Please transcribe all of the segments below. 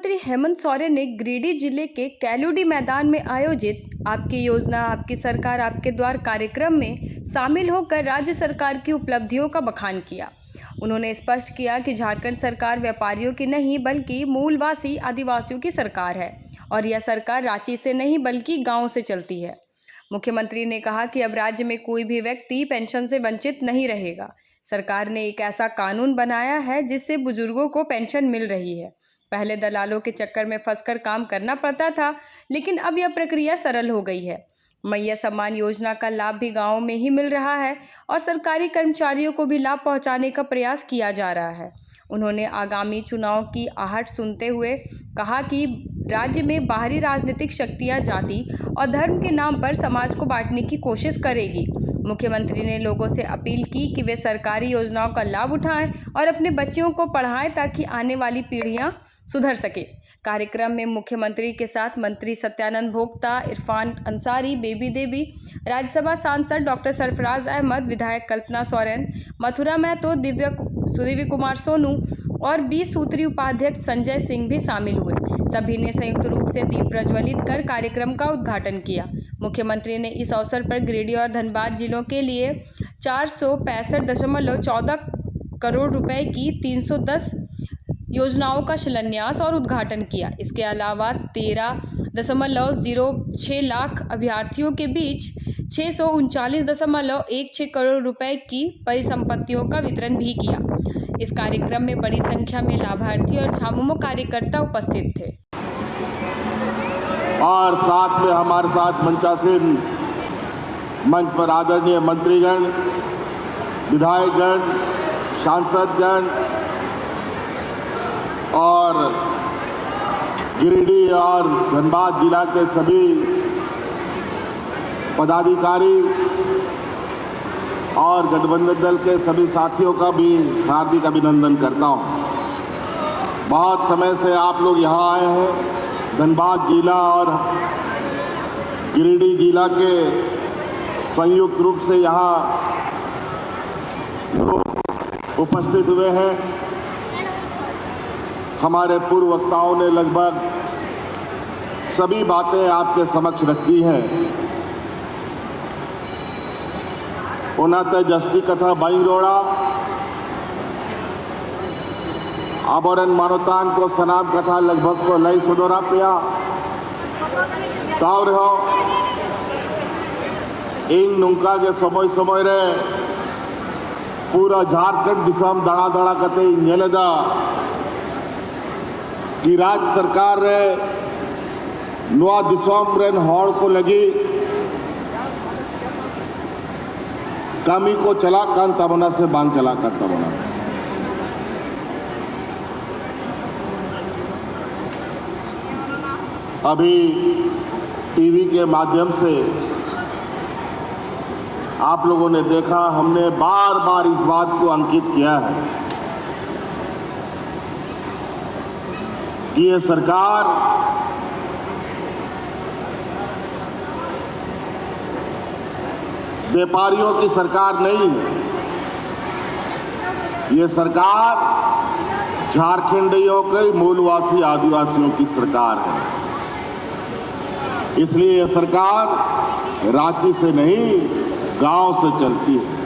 मुख्यमंत्री हेमंत सोरेन ने गिरिडीह जिले के कैलूडी मैदान में आयोजित आपकी योजना आपकी सरकार आपके द्वार कार्यक्रम में शामिल होकर राज्य सरकार की उपलब्धियों का बखान किया। उन्होंने स्पष्ट किया कि झारखंड सरकार व्यापारियों की नहीं बल्कि मूलवासी आदिवासियों की सरकार है और यह सरकार रांची से नहीं बल्कि गाँव से चलती है। मुख्यमंत्री ने कहा कि अब राज्य में कोई भी व्यक्ति पेंशन से वंचित नहीं रहेगा। सरकार ने एक ऐसा कानून बनाया है जिससे बुजुर्गों को पेंशन मिल रही है। पहले दलालों के चक्कर में फंसकर काम करना पड़ता था, लेकिन अब यह प्रक्रिया सरल हो गई है। मैया सम्मान योजना का लाभ भी गाँव में ही मिल रहा है और सरकारी कर्मचारियों को भी लाभ पहुंचाने का प्रयास किया जा रहा है। उन्होंने आगामी चुनाव की आहट सुनते हुए कहा कि राज्य में बाहरी राजनीतिक शक्तियां जाति और धर्म के नाम पर समाज को बांटने की कोशिश करेगी। मुख्यमंत्री ने लोगों से अपील की कि वे सरकारी योजनाओं का लाभ उठाएं और अपने बच्चों को पढ़ाएं ताकि आने वाली पीढ़ियां सुधर सके। कार्यक्रम में मुख्यमंत्री के साथ मंत्री सत्यानंद भोक्ता, इरफान अंसारी, बेबी देवी, राज्यसभा सांसद डॉक्टर सरफराज अहमद, विधायक कल्पना सोरेन, मथुरा महतो, दिव्य कुमार सोनू और 20 सूत्री उपाध्यक्ष संजय सिंह भी शामिल हुए। सभी ने संयुक्त रूप से दीप प्रज्वलित कर कार्यक्रम का उद्घाटन किया। मुख्यमंत्री ने इस अवसर पर गिरिडीह और धनबाद जिलों के लिए 465.14 करोड़ रुपए की 310 योजनाओं का शिलान्यास और उद्घाटन किया। इसके अलावा 13.06 लाख अभ्यर्थियों के बीच 639.16 करोड़ रुपए की परिसंपत्तियों का वितरण भी किया। इस कार्यक्रम में बड़ी संख्या में लाभार्थी और झामुमो कार्यकर्ता उपस्थित थे। और साथ में हमारे साथ मंचासीन मंच पर आदरणीय मंत्रीगण, विधायकगण, सांसदगण और गिरिडीह और धनबाद जिला के सभी पदाधिकारी और गठबंधन दल के सभी साथियों का भी हार्दिक अभिनंदन करता हूं। बहुत समय से आप लोग यहां आए हैं। धनबाद जिला और गिरिडीह जिला के संयुक्त रूप से यहाँ उपस्थित हुए हैं। हमारे पूर्व वक्ताओं ने लगभग सभी बातें आपके समक्ष रख दी हैं। उन्हें जस्ती कथा बाई रोड़ा आबोरन मानोतान को सनाम कथा लगभग को लई सुनोरा पिया ताव रहो इन नुंका के समय समय रे पूरा झारखंड दिसम दाड़ा दाड़ा कते नेलेदा कि राज्य सरकार रे नवा दिसम रेन हॉर को लगी कामी को चला कान तबना से बांध चला कर तबना। अभी टीवी के माध्यम से आप लोगों ने देखा, हमने बार बार इस बात को अंकित किया है कि ये सरकार व्यापारियों की सरकार नहीं है। ये सरकार झारखंडियों के मूलवासी आदिवासियों की सरकार है। इसलिए यह सरकार रांची से नहीं गांव से चलती है।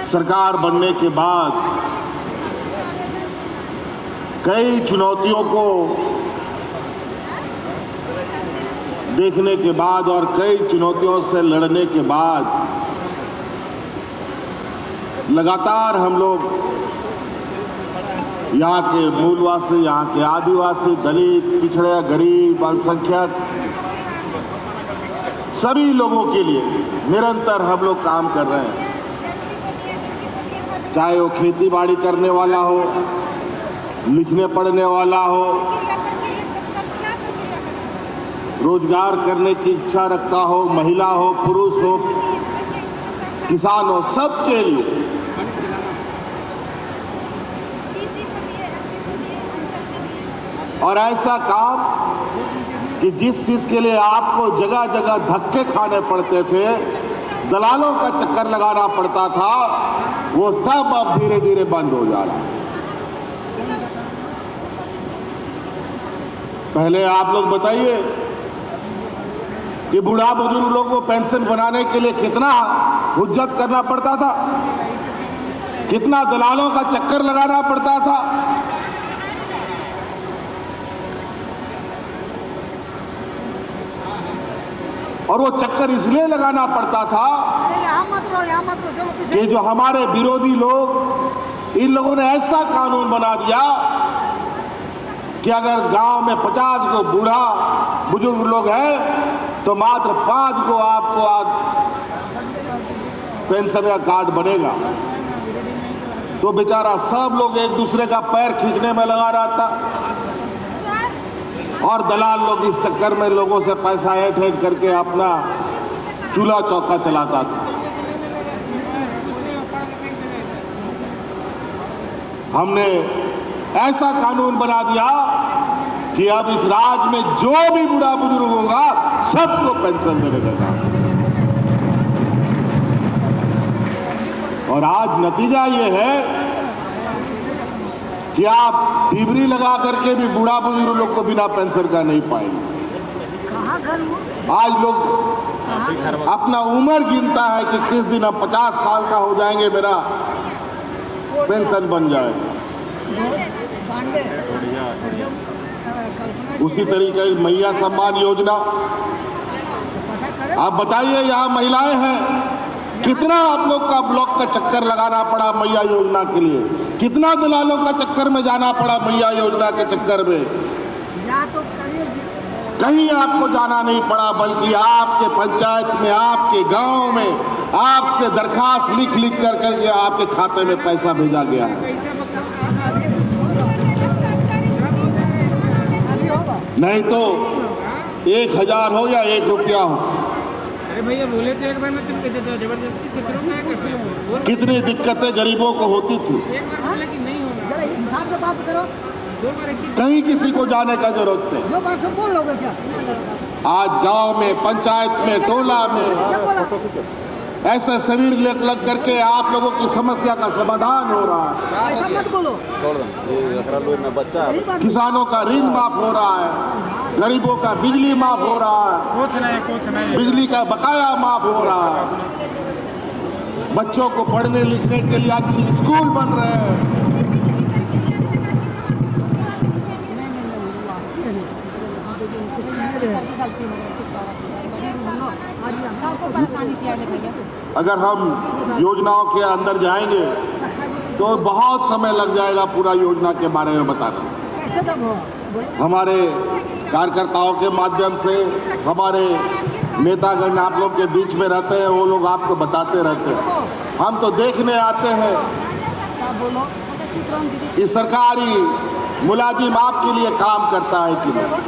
सरकार बनने के बाद कई चुनौतियों को देखने के बाद और कई चुनौतियों से लड़ने के बाद लगातार हम लोग यहाँ के मूलवासी, यहाँ के आदिवासी, दलित, पिछड़े, गरीब, अल्पसंख्यक सभी लोगों के लिए निरंतर हम लोग काम कर रहे हैं। चाहे वो खेती बाड़ी करने वाला हो, लिखने पढ़ने वाला हो, रोजगार करने की इच्छा रखता हो, महिला हो, पुरुष हो, किसान हो, सबके लिए और ऐसा काम कि जिस चीज के लिए आपको जगह जगह धक्के खाने पड़ते थे दलालों का चक्कर लगाना पड़ता था, वो सब अब धीरे धीरे बंद हो जा रहा है। पहले आप लोग बताइए कि बूढ़ा बुजुर्ग लोग को पेंशन बनाने के लिए कितना हुज्जत करना पड़ता था, कितना दलालों का चक्कर लगाना पड़ता था। और वो चक्कर इसलिए लगाना पड़ता था कि जो हमारे विरोधी लोग, इन लोगों ने ऐसा कानून बना दिया कि अगर गांव में 50 को बूढ़ा बुजुर्ग लोग हैं तो मात्र 5 को आपको पेंशन का कार्ड बनेगा। तो बेचारा सब लोग एक दूसरे का पैर खींचने में लगा रहता और दलाल लोग इस चक्कर में लोगों से पैसा ऐंठ करके अपना चूल्हा चौका चलाता था। हमने ऐसा कानून बना दिया कि अब इस राज्य में जो भी बूढ़ा बुजुर्ग होगा सबको पेंशन देने का काम। और आज नतीजा ये है कि आप डिबरी लगा करके भी बूढ़ा बुजुर्ग लोग को बिना पेंशन का नहीं पाएंगे। आज लोग अपना उम्र गिनता है कि किस दिन हम 50 साल का हो जाएंगे, मेरा पेंशन बन जाएगा। उसी तरीके की मैया सम्मान योजना, आप बताइए, यहाँ महिलाएं हैं, कितना आप लोग का ब्लॉक का चक्कर लगाना पड़ा मैया योजना के लिए, कितना दलालों का चक्कर में जाना पड़ा मैया योजना के चक्कर में। कहीं आपको जाना नहीं पड़ा, बल्कि आपके पंचायत में, आपके गांव में आपसे दरखास्त लिख लिख कर करके आपके खाते में पैसा भेजा गया है। नहीं तो 1000 हो या 1 रुपया हो। अरे भैया बोले थे एक बार में तुम कहते थे जबरदस्ती कितनों कितनी दिक्कतें गरीबों को होती थी। एक बार बोले कि नहीं होगा, जरा हिसाब से बात करो। 2 बार एक कहीं किसी को जाने का जरूरत नहीं। जो बात सब बोल लोगे क्या? आज गांव में, पंचायत में, टोला में क्या बोला? ऐसे शिविर लग करके आप लोगों की समस्या का समाधान हो रहा है। ऐसा मत बोलो। यही बात किसानों का ऋण माफ हो रहा है, गरीबों का बिजली माफ हो रहा है, कुछ नहीं बिजली का बकाया माफ हो रहा है, बच्चों को पढ़ने लिखने के लिए अच्छी स्कूल बन रहे हैं। अगर हम योजनाओं के अंदर जाएंगे तो बहुत समय लग जाएगा पूरा योजना के बारे में बताना। कैसे तब हो? हमारे कार्यकर्ताओं के माध्यम से हमारे नेतागण आप लोग के बीच में रहते हैं, वो लोग आपको बताते रहते हैं। हम तो देखने आते हैं क्या बोलो? कि सरकारी मुलाजिम आपके लिए काम करता है कि नहीं।